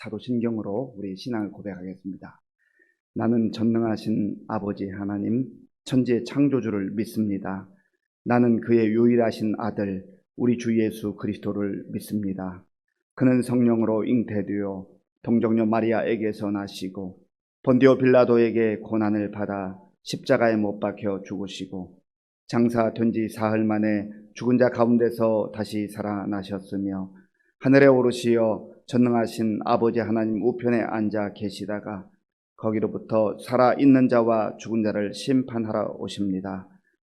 사도신경으로 우리 신앙을 고백하겠습니다. 나는 전능하신 아버지 하나님, 천지의 창조주를 믿습니다. 나는 그의 유일하신 아들, 우리 주 예수 그리스도를 믿습니다. 그는 성령으로 잉태되어 동정녀 마리아에게서 나시고 본디오 빌라도에게 고난을 받아 십자가에 못 박혀 죽으시고 장사된 지 사흘 만에 죽은 자 가운데서 다시 살아나셨으며 하늘에 오르시어 전능하신 아버지 하나님 우편에 앉아 계시다가 거기로부터 살아있는 자와 죽은 자를 심판하러 오십니다.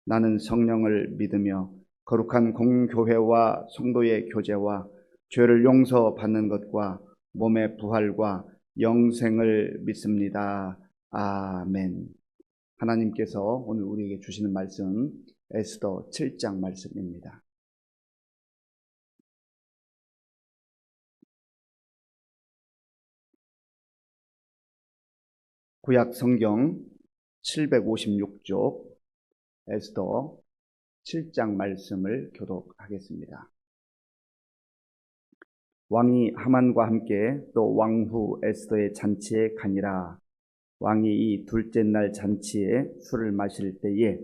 나는 성령을 믿으며 거룩한 공교회와 성도의 교제와 죄를 용서받는 것과 몸의 부활과 영생을 믿습니다. 아멘. 하나님께서 오늘 우리에게 주시는 말씀 에스더 7장 말씀입니다. 구약 성경 756쪽 에스더 7장 말씀을 교독하겠습니다. 왕이 하만과 함께 또 왕후 에스더의 잔치에 가니라. 왕이 이 둘째 날 잔치에 술을 마실 때에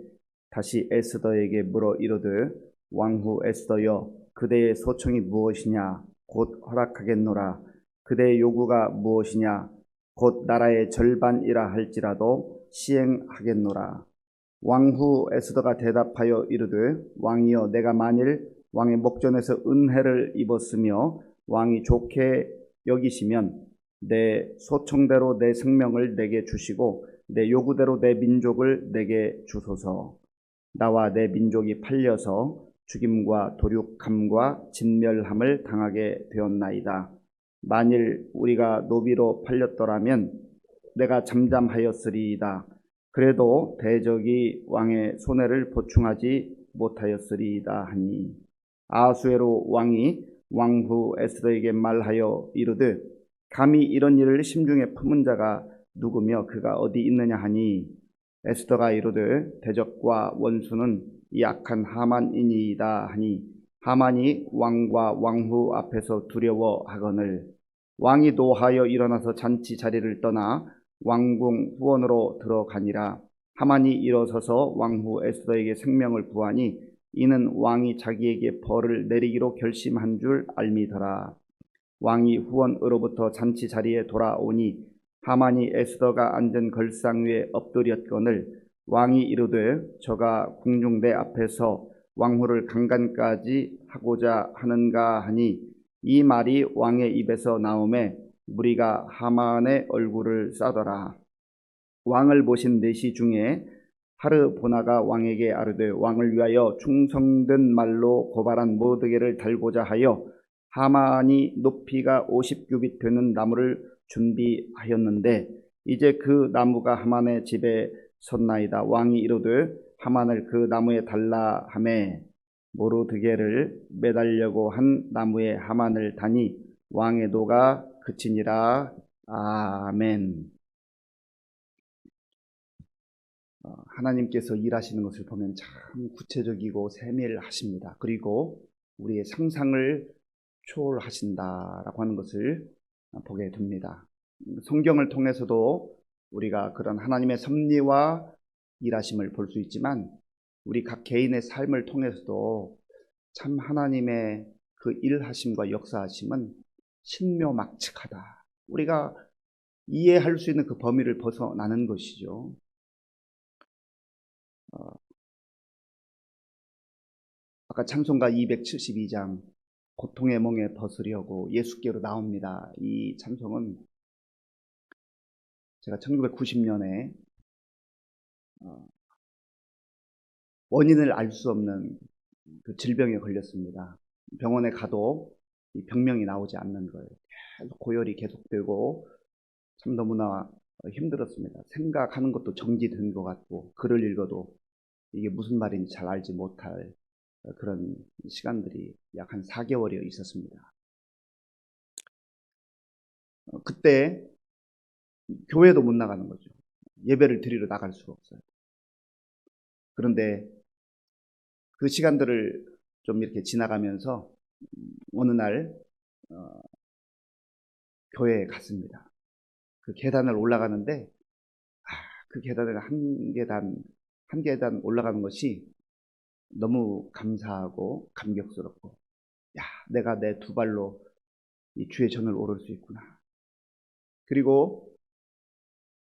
다시 에스더에게 물어 이르되 왕후 에스더여, 그대의 소청이 무엇이냐? 곧 허락하겠노라. 그대의 요구가 무엇이냐? 곧 나라의 절반이라 할지라도 시행하겠노라. 왕후 에스더가 대답하여 이르되 왕이여, 내가 만일 왕의 목전에서 은혜를 입었으며 왕이 좋게 여기시면 내 소청대로 내 생명을 내게 주시고 내 요구대로 내 민족을 내게 주소서. 나와 내 민족이 팔려서 죽임과 도륙함과 진멸함을 당하게 되었나이다. 만일 우리가 노비로 팔렸더라면 내가 잠잠하였으리이다. 그래도 대적이 왕의 손해를 보충하지 못하였으리이다 하니, 아하수에로 왕이 왕후 에스더에게 말하여 이르되 감히 이런 일을 심중에 품은 자가 누구며 그가 어디 있느냐 하니, 에스더가 이르되 대적과 원수는 이 악한 하만이니이다 하니, 하만이 왕과 왕후 앞에서 두려워하거늘 왕이 노하여 일어나서 잔치 자리를 떠나 왕궁 후원으로 들어가니라. 하만이 일어서서 왕후 에스더에게 생명을 구하니 이는 왕이 자기에게 벌을 내리기로 결심한 줄 알미더라. 왕이 후원으로부터 잔치 자리에 돌아오니 하만이 에스더가 앉은 걸상 위에 엎드렸거늘 왕이 이르되 저가 궁중 내 앞에서 왕후를 강간까지 하고자 하는가 하니, 이 말이 왕의 입에서 나오매 무리가 하만의 얼굴을 싸더라. 왕을 모신 내시 중에 하르보나가 왕에게 아르되 왕을 위하여 충성된 말로 고발한 모드게를 달고자 하여 하만이 높이가 50규빗 되는 나무를 준비하였는데 이제 그 나무가 하만의 집에 섰나이다. 왕이 이르되 하만을 그 나무에 달라 하매 모르드게를 매달려고 한 나무에 하만을 다니 왕의 노가 그치니라. 아멘. 하나님께서 일하시는 것을 보면 참 구체적이고 세밀하십니다. 그리고 우리의 상상을 초월하신다라고 하는 것을 보게 됩니다. 성경을 통해서도 우리가 그런 하나님의 섭리와 일하심을 볼 수 있지만 우리 각 개인의 삶을 통해서도 참 하나님의 그 일하심과 역사하심은 신묘막측하다. 우리가 이해할 수 있는 그 범위를 벗어나는 것이죠. 아까 찬송가 272장 고통의 멍에 벗으려고 예수께로 나옵니다. 이 찬송은 제가 1990년에 원인을 알 수 없는 그 질병에 걸렸습니다. 병원에 가도 이 병명이 나오지 않는 거예요. 계속 고열이 계속되고 참 너무나 힘들었습니다. 생각하는 것도 정지된 것 같고 글을 읽어도 이게 무슨 말인지 잘 알지 못할 그런 시간들이 약 한 4개월여 있었습니다. 그때 교회도 못 나가는 거죠. 예배를 드리러 나갈 수가 없어요. 그런데 그 시간들을 좀 이렇게 지나가면서 어느 날 교회에 갔습니다. 그 계단을 올라가는데 그 계단을 한 계단 올라가는 것이 너무 감사하고 감격스럽고, 야, 내가 내 두 발로 이 주의 전을 오를 수 있구나. 그리고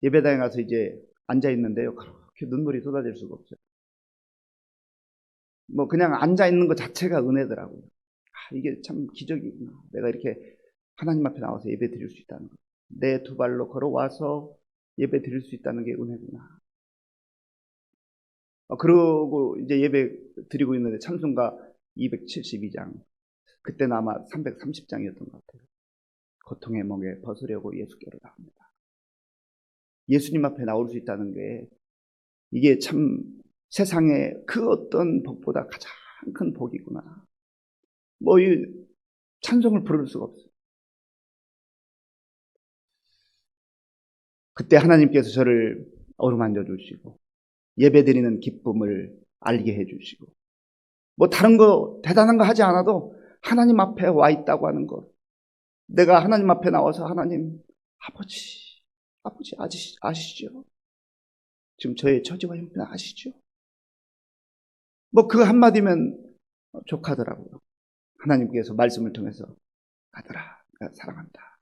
예배당에 가서 이제 앉아 있는데요, 그렇게 눈물이 쏟아질 수가 없어요. 뭐 그냥 앉아 있는 것 자체가 은혜더라고요. 이게 참 기적이구나. 내가 이렇게 하나님 앞에 나와서 예배 드릴 수 있다는 것. 내 두 발로 걸어와서 예배 드릴 수 있다는 게 은혜구나. 그러고 이제 예배 드리고 있는데 찬송가 272장, 그때는 아마 330장이었던 것 같아요. 고통의 멍에 벗으려고 예수께로 나옵니다. 예수님 앞에 나올 수 있다는 게 이게 참 세상에 그 어떤 복보다 가장 큰 복이구나. 뭐 이 찬송을 부를 수가 없어요. 그때 하나님께서 저를 어루만져 주시고 예배드리는 기쁨을 알게 해주시고, 뭐 다른 거 대단한 거 하지 않아도 하나님 앞에 와 있다고 하는 것, 내가 하나님 앞에 나와서 하나님, 아버지 아시죠? 지금 저의 처지와 형편 아시죠? 뭐 그 한마디면 족하더라고요. 하나님께서 말씀을 통해서, 아들아, 내가 사랑한다.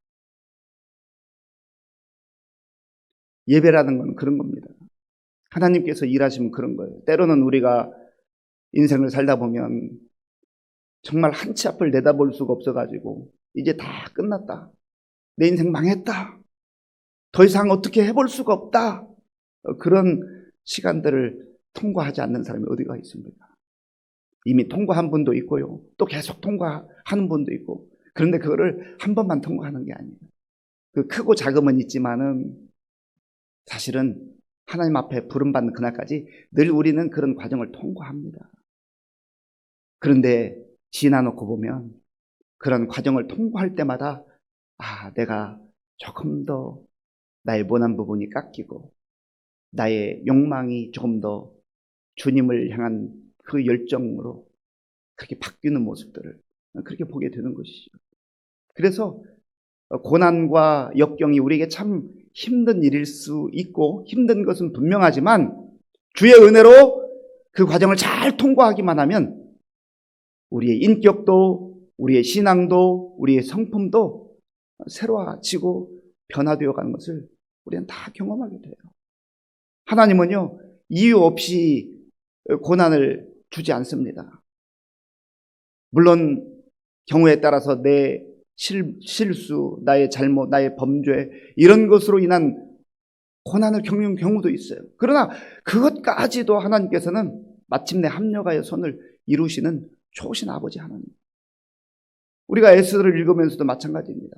예배라는 건 그런 겁니다. 하나님께서 일하시면 그런 거예요. 때로는 우리가 인생을 살다 보면 정말 한 치 앞을 내다볼 수가 없어가지고 이제 다 끝났다, 내 인생 망했다, 더 이상 어떻게 해볼 수가 없다, 그런 시간들을 통과하지 않는 사람이 어디가 있습니까? 이미 통과한 분도 있고요, 또 계속 통과하는 분도 있고. 그런데 그거를 한 번만 통과하는 게 아니에요. 그 크고 작음은 있지만은 사실은 하나님 앞에 부름받는 그날까지 늘 우리는 그런 과정을 통과합니다. 그런데 지나놓고 보면 그런 과정을 통과할 때마다 내가 조금 더 나의 원한 부분이 깎이고 나의 욕망이 조금 더 주님을 향한 그 열정으로 그렇게 바뀌는 모습들을 그렇게 보게 되는 것이죠. 그래서 고난과 역경이 우리에게 참 힘든 일일 수 있고 힘든 것은 분명하지만 주의 은혜로 그 과정을 잘 통과하기만 하면 우리의 인격도, 우리의 신앙도, 우리의 성품도 새로워지고 변화되어 가는 것을 우리는 다 경험하게 돼요. 하나님은요, 이유 없이 고난을 주지 않습니다. 물론 경우에 따라서 내 실수, 나의 잘못, 나의 범죄, 이런 것으로 인한 고난을 겪는 경우도 있어요. 그러나 그것까지도 하나님께서는 마침내 합력하여 선을 이루시는 좋으신 아버지 하나님. 우리가 에스더를 읽으면서도 마찬가지입니다.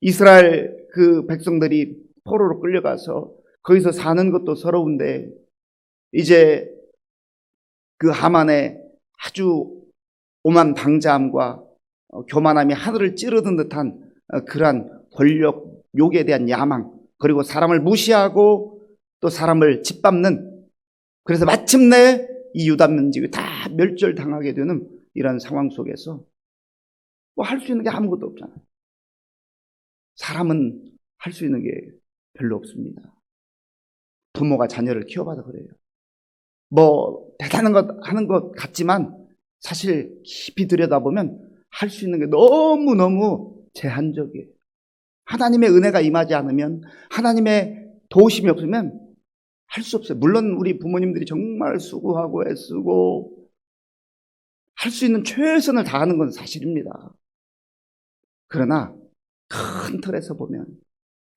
이스라엘 그 백성들이 포로로 끌려가서 거기서 사는 것도 서러운데 이제 그 하만의 아주 오만 방자함과 교만함이 하늘을 찌르던 듯한 그러한 권력, 욕에 대한 야망, 그리고 사람을 무시하고 또 사람을 짓밟는, 그래서 마침내 이 유다 민족이 다 멸절당하게 되는 이런 상황 속에서 뭐 할 수 있는 게 아무것도 없잖아요. 사람은 할 수 있는 게 별로 없습니다. 부모가 자녀를 키워봐도 그래요. 뭐 대단한 것 하는 것 같지만 사실 깊이 들여다보면 할 수 있는 게 너무너무 제한적이에요. 하나님의 은혜가 임하지 않으면, 하나님의 도우심이 없으면 할 수 없어요. 물론 우리 부모님들이 정말 수고하고 애쓰고 할 수 있는 최선을 다하는 건 사실입니다. 그러나 큰 틀에서 보면,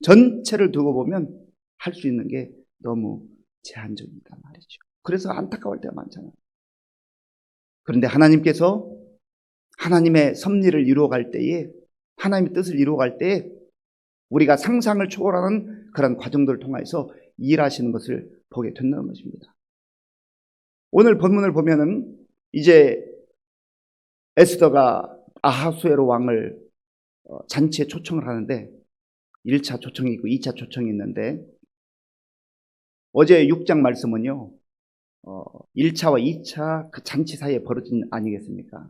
전체를 두고 보면 할 수 있는 게 너무 제한적이다 말이죠. 그래서 안타까울 때가 많잖아요. 그런데 하나님께서 하나님의 섭리를 이루어갈 때에, 하나님의 뜻을 이루어갈 때에 우리가 상상을 초월하는 그런 과정들을 통해서 일하시는 것을 보게 된다는 것입니다. 오늘 본문을 보면은 이제 에스더가 아하수에로 왕을 잔치에 초청을 하는데 1차 초청이 있고 2차 초청이 있는데, 어제 6장 말씀은요 1차와 2차 그 잔치 사이에 벌어진 아니겠습니까?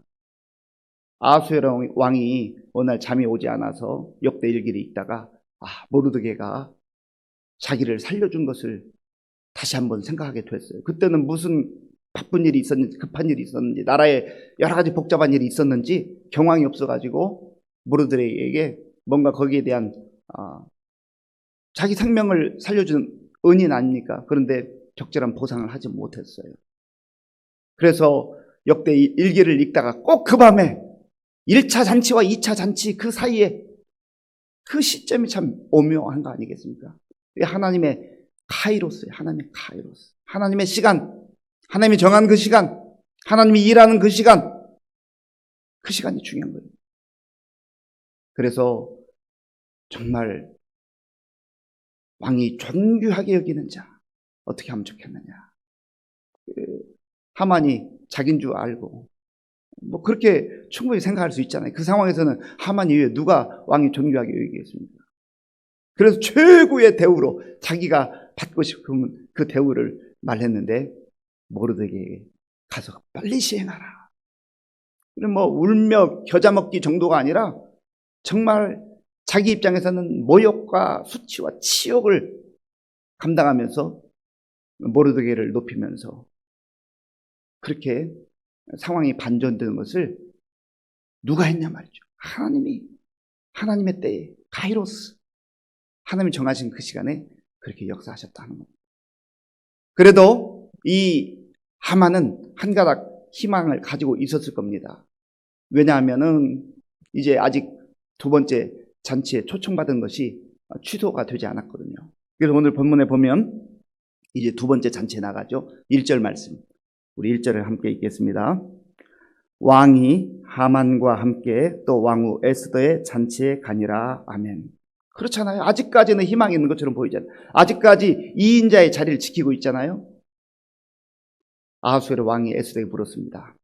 아수에로 왕이 어느 날 잠이 오지 않아서 역대 일기를 읽다가 모르드게가 자기를 살려준 것을 다시 한번 생각하게 됐어요. 그때는 무슨 바쁜 일이 있었는지, 급한 일이 있었는지, 나라에 여러 가지 복잡한 일이 있었는지 경황이 없어가지고 모르드게에게 뭔가 거기에 대한 자기 생명을 살려준 은인 아닙니까? 그런데 적절한 보상을 하지 못했어요. 그래서 역대 일기를 읽다가 꼭 그 밤에 1차 잔치와 2차 잔치 그 사이에 그 시점이 참 오묘한 거 아니겠습니까? 하나님의 카이로스예요. 하나님의 카이로스. 하나님의 시간, 하나님이 정한 그 시간, 하나님이 일하는 그 시간, 그 시간이 중요한 거예요. 그래서 정말 왕이 존귀하게 여기는 자 어떻게 하면 좋겠느냐. 하만이 자기인 줄 알고 그렇게 충분히 생각할 수 있잖아요. 그 상황에서는 하만 이외에 누가 왕이 존귀하게 여기겠습니까? 그래서 최고의 대우로 자기가 받고 싶으면 그 대우를 말했는데 모르드게에게 가서 빨리 시행하라. 울며 겨자 먹기 정도가 아니라 정말 자기 입장에서는 모욕과 수치와 치욕을 감당하면서 모르드게를 높이면서 그렇게 상황이 반전되는 것을 누가 했냐 말이죠. 하나님의 때에 카이로스, 하나님이 정하신 그 시간에 그렇게 역사하셨다는 겁니다. 그래도 이 하만은 한 가닥 희망을 가지고 있었을 겁니다. 왜냐하면은 이제 아직 두 번째 잔치에 초청받은 것이 취소가 되지 않았거든요. 그래서 오늘 본문에 보면 이제 두 번째 잔치에 나가죠. 1절 말씀. 우리 1절을 함께 읽겠습니다. 왕이 하만과 함께 또 왕후 에스더의 잔치에 가니라. 아멘. 그렇잖아요. 아직까지는 희망이 있는 것처럼 보이잖아요. 아직까지 2인자의 자리를 지키고 있잖아요. 아하수에로 왕이 에스더에게 물었습니다.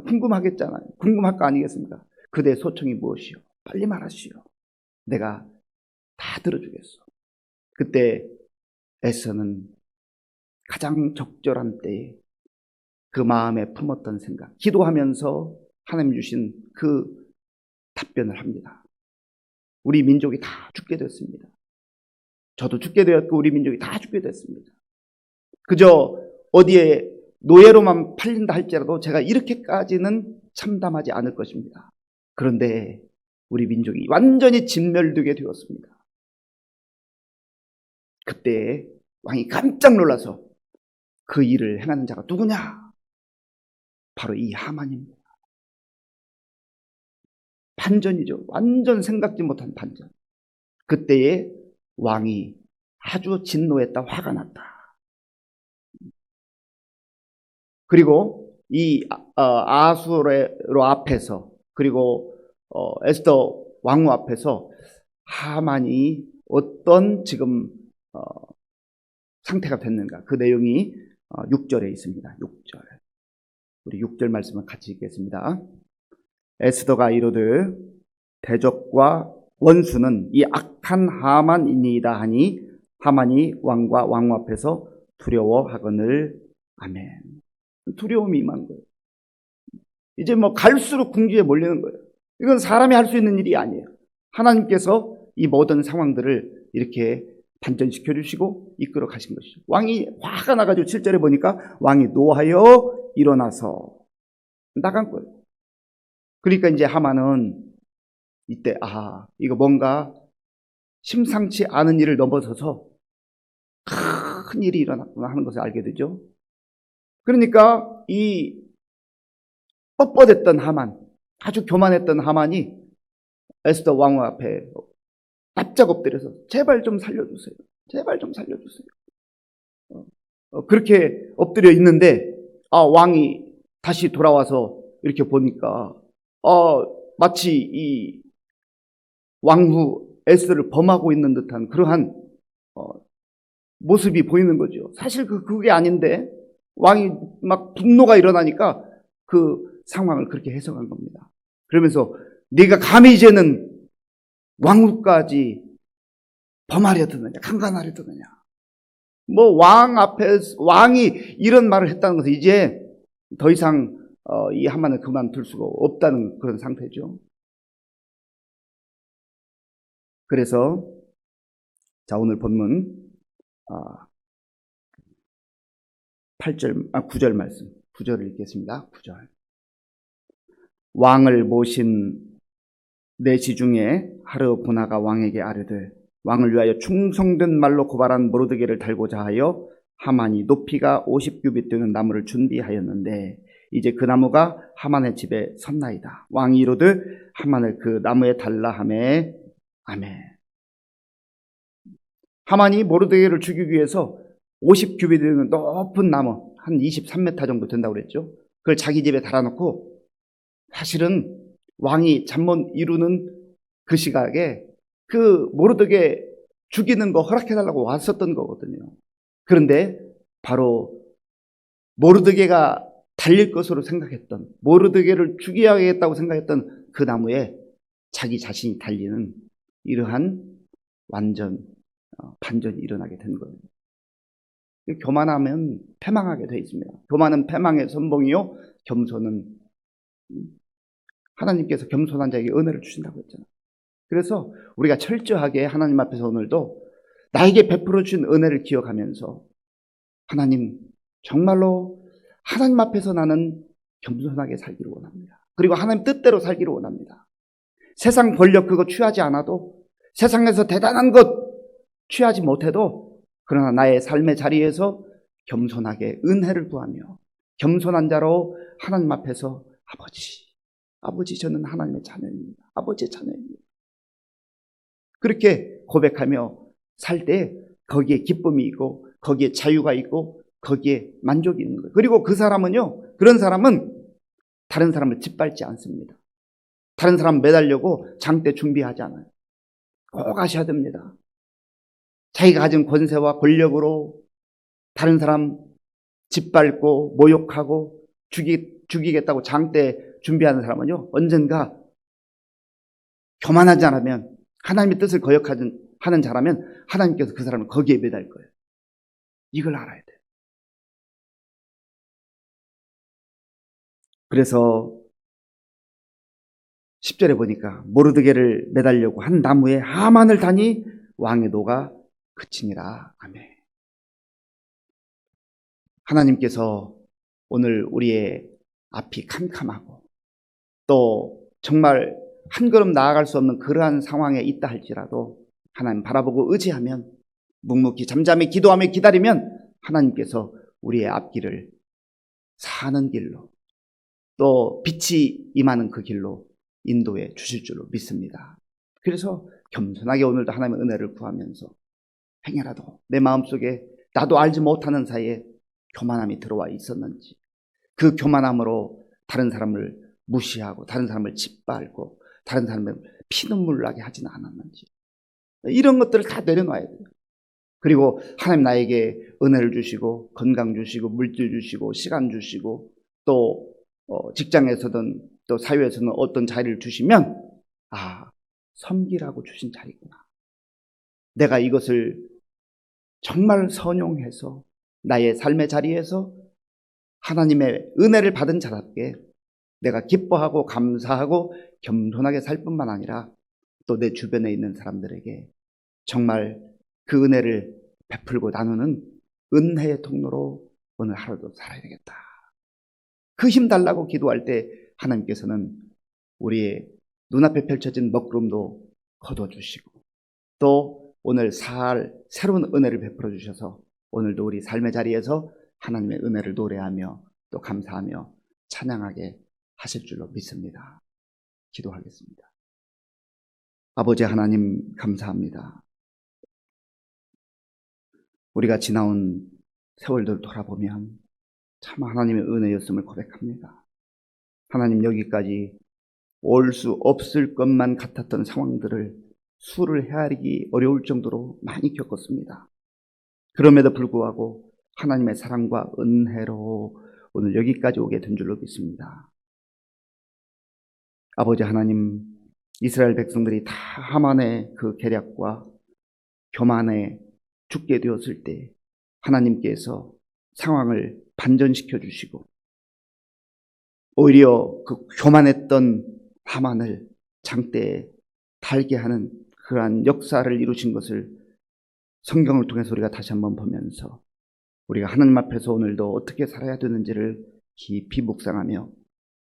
궁금하겠잖아요. 궁금할 거 아니겠습니까? 그대의 소청이 무엇이요? 빨리 말하시오. 내가 다 들어주겠소. 그때 에스더는 가장 적절한 때에 그 마음에 품었던 생각, 기도하면서 하나님 주신 그 답변을 합니다. 우리 민족이 다 죽게 됐습니다. 저도 죽게 되었고 우리 민족이 다 죽게 됐습니다. 그저 어디에 노예로만 팔린다 할지라도 제가 이렇게까지는 참담하지 않을 것입니다. 그런데 우리 민족이 완전히 진멸되게 되었습니다. 그때 왕이 깜짝 놀라서 그 일을 행하는 자가 누구냐? 바로 이 하만입니다. 반전이죠. 완전 생각지 못한 반전. 그때에 왕이 아주 진노했다, 화가 났다. 그리고 이 아수에로 앞에서 그리고 에스더 왕후 앞에서 하만이 어떤 지금 상태가 됐는가, 그 내용이 6절에 있습니다. 6절. 우리 6절 말씀을 같이 읽겠습니다. 에스더가 이르되 대적과 원수는 이 악한 하만이니이다 하니 하만이 왕과 왕후 앞에서 두려워하거늘. 아멘. 두려움이 임한 거예요. 이제 갈수록 궁지에 몰리는 거예요. 이건 사람이 할 수 있는 일이 아니에요. 하나님께서 이 모든 상황들을 이렇게 반전시켜 주시고 이끌어 가신 것이죠. 왕이 화가 나가지고 7절에 보니까 왕이 노하여 일어나서 나간 거예요. 그러니까 이제 하만은 이때 이거 뭔가 심상치 않은 일을 넘어서서 큰 일이 일어났구나 하는 것을 알게 되죠. 그러니까 이 뻣뻣했던 하만, 아주 교만했던 하만이 에스더 왕후 앞에 납작 엎드려서 제발 좀 살려주세요. 제발 좀 살려주세요. 그렇게 엎드려 있는데 왕이 다시 돌아와서 이렇게 보니까 마치 이 왕후 에스더를 범하고 있는 듯한 그러한 모습이 보이는 거죠. 사실 그게 아닌데 왕이 막 분노가 일어나니까 그 상황을 그렇게 해석한 겁니다. 그러면서 네가 감히 이제는 왕후까지 범하려 드느냐, 강간하려 드느냐. 왕 앞에 왕이 이런 말을 했다는 것은 이제 더 이상 이 하만을 그만둘 수가 없다는 그런 상태죠. 그래서 자, 오늘 본문 9절 말씀, 9절을 읽겠습니다. 9절. 왕을 모신 내시 중에 하르 분하가 왕에게 아뢰되 왕을 위하여 충성된 말로 고발한 모르드게를 달고자 하여 하만이 높이가 50규빗 되는 나무를 준비하였는데 이제 그 나무가 하만의 집에 섰나이다. 왕이 이르되 하만을 그 나무에 달라 하매 아멘. 하만이 모르드게를 죽이기 위해서 50규빗 되는 높은 나무 한 23m 정도 된다고 그랬죠. 그걸 자기 집에 달아놓고 사실은 왕이 잠못 이루는 그 시각에 그 모르드게 죽이는 거 허락해달라고 왔었던 거거든요. 그런데 바로 모르드게가 달릴 것으로 생각했던, 모르드게를 죽여야겠다고 생각했던 그 나무에 자기 자신이 달리는 이러한 완전 반전이 일어나게 된 거예요. 교만하면 패망하게 되어 있습니다. 교만은 패망의 선봉이요, 겸손은 하나님께서 겸손한 자에게 은혜를 주신다고 했잖아요. 그래서 우리가 철저하게 하나님 앞에서 오늘도 나에게 베풀어 주신 은혜를 기억하면서 하나님, 정말로 하나님 앞에서 나는 겸손하게 살기를 원합니다. 그리고 하나님 뜻대로 살기를 원합니다. 세상 권력 그거 취하지 않아도, 세상에서 대단한 것 취하지 못해도, 그러나 나의 삶의 자리에서 겸손하게 은혜를 구하며 겸손한 자로 하나님 앞에서 아버지 저는 하나님의 자녀입니다. 아버지의 자녀입니다. 그렇게 고백하며 살 때 거기에 기쁨이 있고 거기에 자유가 있고 거기에 만족이 있는 거예요. 그리고 그 사람은요, 그런 사람은 다른 사람을 짓밟지 않습니다. 다른 사람 매달려고 장대 준비하지 않아요. 꼭 아셔야 됩니다. 자기가 가진 권세와 권력으로 다른 사람 짓밟고 모욕하고 죽이겠다고 장대 준비하는 사람은요, 언젠가 교만하지 않으면, 하나님의 뜻을 거역하는 자라면 하나님께서 그 사람을 거기에 매달 거예요. 이걸 알아야 돼요. 그래서 10절에 보니까 모르드게를 매달려고 한 나무에 하만을 다니 왕의 노가 그치니라. 아멘. 하나님께서 오늘 우리의 앞이 캄캄하고 또 정말 한 걸음 나아갈 수 없는 그러한 상황에 있다 할지라도 하나님 바라보고 의지하면, 묵묵히 잠잠히 기도하며 기다리면 하나님께서 우리의 앞길을 사는 길로, 또 빛이 임하는 그 길로 인도해 주실 줄로 믿습니다. 그래서 겸손하게 오늘도 하나님의 은혜를 구하면서 행여라도 내 마음속에 나도 알지 못하는 사이에 교만함이 들어와 있었는지, 그 교만함으로 다른 사람을 무시하고 다른 사람을 짓밟고 다른 사람을 피눈물 나게 하지는 않았는지, 이런 것들을 다 내려놔야 돼요. 그리고 하나님 나에게 은혜를 주시고 건강 주시고 물질 주시고 시간 주시고 또 직장에서든 또 사회에서는 어떤 자리를 주시면, 섬기라고 주신 자리구나. 내가 이것을 정말 선용해서 나의 삶의 자리에서 하나님의 은혜를 받은 자답게 내가 기뻐하고 감사하고 겸손하게 살 뿐만 아니라 또 내 주변에 있는 사람들에게 정말 그 은혜를 베풀고 나누는 은혜의 통로로 오늘 하루도 살아야 되겠다. 그 힘 달라고 기도할 때 하나님께서는 우리의 눈앞에 펼쳐진 먹구름도 거둬주시고 또 오늘 살 새로운 은혜를 베풀어 주셔서 오늘도 우리 삶의 자리에서 하나님의 은혜를 노래하며 또 감사하며 찬양하게 하실 줄로 믿습니다. 기도하겠습니다. 아버지 하나님, 감사합니다. 우리가 지나온 세월들 돌아보면 참 하나님의 은혜였음을 고백합니다. 하나님, 여기까지 올 수 없을 것만 같았던 상황들을 수를 헤아리기 어려울 정도로 많이 겪었습니다. 그럼에도 불구하고 하나님의 사랑과 은혜로 오늘 여기까지 오게 된 줄로 믿습니다. 아버지 하나님, 이스라엘 백성들이 다 하만의 그 계략과 교만에 죽게 되었을 때 하나님께서 상황을 반전시켜 주시고 오히려 그 교만했던 하만을 장대에 달게 하는 그러한 역사를 이루신 것을 성경을 통해서 우리가 다시 한번 보면서 우리가 하나님 앞에서 오늘도 어떻게 살아야 되는지를 깊이 묵상하며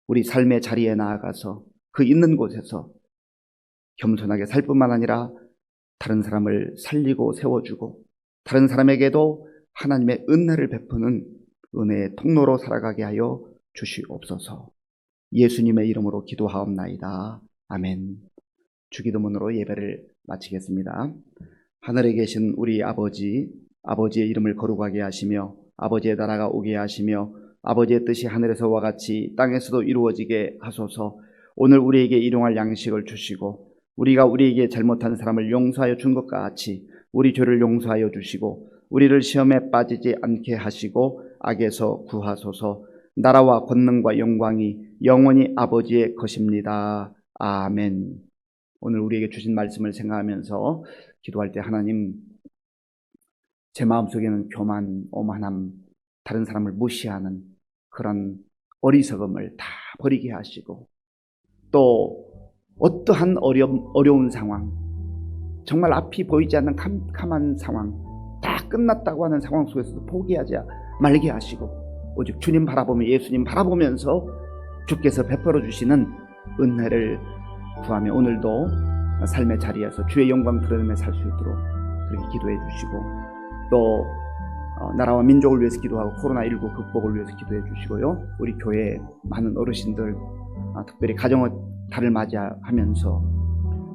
우리 삶의 자리에 나아가서 그 있는 곳에서 겸손하게 살 뿐만 아니라 다른 사람을 살리고 세워주고 다른 사람에게도 하나님의 은혜를 베푸는 은혜의 통로로 살아가게 하여 주시옵소서. 예수님의 이름으로 기도하옵나이다. 아멘. 주기도문으로 예배를 마치겠습니다. 하늘에 계신 우리 아버지, 아버지의 이름을 거룩하게 하시며 아버지의 나라가 오게 하시며 아버지의 뜻이 하늘에서와 같이 땅에서도 이루어지게 하소서. 오늘 우리에게 일용할 양식을 주시고 우리가 우리에게 잘못한 사람을 용서하여 준 것과 같이 우리 죄를 용서하여 주시고 우리를 시험에 빠지지 않게 하시고 악에서 구하소서. 나라와 권능과 영광이 영원히 아버지의 것입니다. 아멘. 오늘 우리에게 주신 말씀을 생각하면서 기도할 때 하나님, 제 마음속에는 교만, 오만함, 다른 사람을 무시하는 그런 어리석음을 다 버리게 하시고 또 어떠한 어려운 상황, 정말 앞이 보이지 않는 캄캄한 상황, 다 끝났다고 하는 상황 속에서도 포기하지 말게 하시고 오직 주님 바라보며 예수님 바라보면서 주께서 베풀어 주시는 은혜를 구하며 오늘도 삶의 자리에서 주의 영광 드러내며 살 수 있도록 그렇게 기도해 주시고 또 나라와 민족을 위해서 기도하고 코로나19 극복을 위해서 기도해 주시고요. 우리 교회 많은 어르신들 특별히 가정의 달을 맞이하면서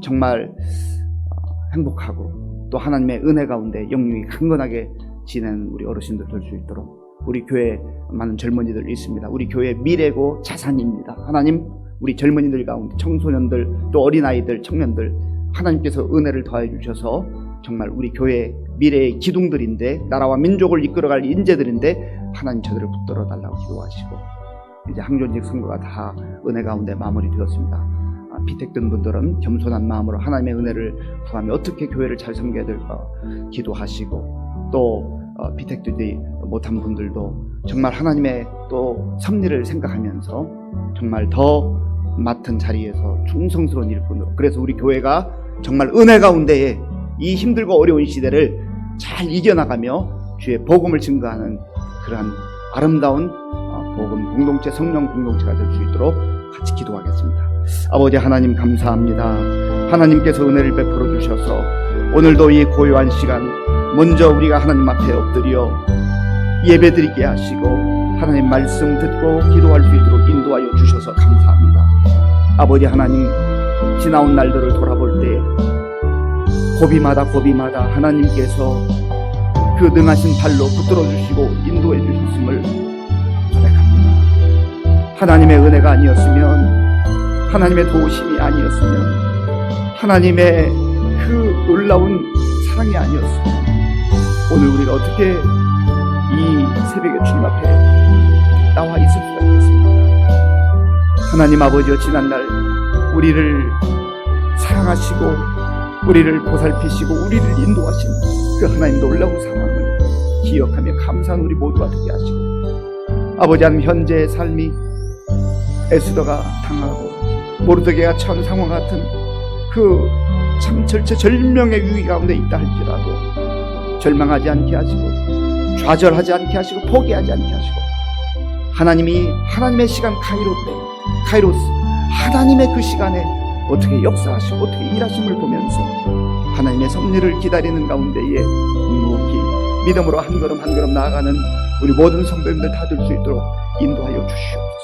정말 행복하고 또 하나님의 은혜 가운데 영육이 강건하게 지내는 우리 어르신들 될 수 있도록 우리 교회에 많은 젊은이들 있습니다. 우리 교회의 미래고 자산입니다. 하나님, 우리 젊은이들 가운데 청소년들 또 어린아이들 청년들 하나님께서 은혜를 더해 주셔서 정말 우리 교회의 미래의 기둥들인데 나라와 민족을 이끌어갈 인재들인데 하나님 저들을 붙들어 달라고 기도하시고 이제 항존직 선거가 다 은혜 가운데 마무리되었습니다. 비택된 분들은 겸손한 마음으로 하나님의 은혜를 구하며 어떻게 교회를 잘 섬겨야 될까 기도하시고 또 비택되지 못한 분들도 정말 하나님의 또 섭리를 생각하면서 정말 더 맡은 자리에서 충성스러운 일꾼으로, 그래서 우리 교회가 정말 은혜 가운데에 이 힘들고 어려운 시대를 잘 이겨나가며 주의 복음을 증거하는 그러한 아름다운 복음 공동체, 성령 공동체가 될 수 있도록 같이 기도하겠습니다. 아버지 하나님 감사합니다. 하나님께서 은혜를 베풀어 주셔서 오늘도 이 고요한 시간 먼저 우리가 하나님 앞에 엎드려 예배드리게 하시고 하나님 말씀 듣고 기도할 수 있도록 인도하여 주셔서 감사합니다. 아버지 하나님, 지나온 날들을 돌아볼 때 고비마다 하나님께서 그 능하신 발로 붙들어 주시고 인도해 주셨음을 고백합니다. 하나님의 은혜가 아니었으면, 하나님의 도우심이 아니었으면, 하나님의 그 놀라운 사랑이 아니었으면 오늘 우리가 어떻게 이 새벽에 주님 앞에 나와 있을 수가 있겠습니까? 하나님 아버지여, 지난날 우리를 사랑하시고 우리를 보살피시고 우리를 인도하신 그 하나님 놀라운 상황을 기억하며 감사한 우리 모두가 되게 하시고, 아버지 하나님 현재의 삶이 에스더가 당하고 모르드게가 처한 상황 같은 그 참 절체절명의 위기 가운데 있다 할지라도 절망하지 않게 하시고 좌절하지 않게 하시고 포기하지 않게 하시고, 하나님이 하나님의 시간 카이로스 하나님의 그 시간에 어떻게 역사하시고 어떻게 일하심을 보면서 하나님의 섭리를 기다리는 가운데에 묵묵히 믿음으로 한 걸음 한 걸음 나아가는 우리 모든 성도님들 다 될 수 있도록 인도하여 주시옵소서.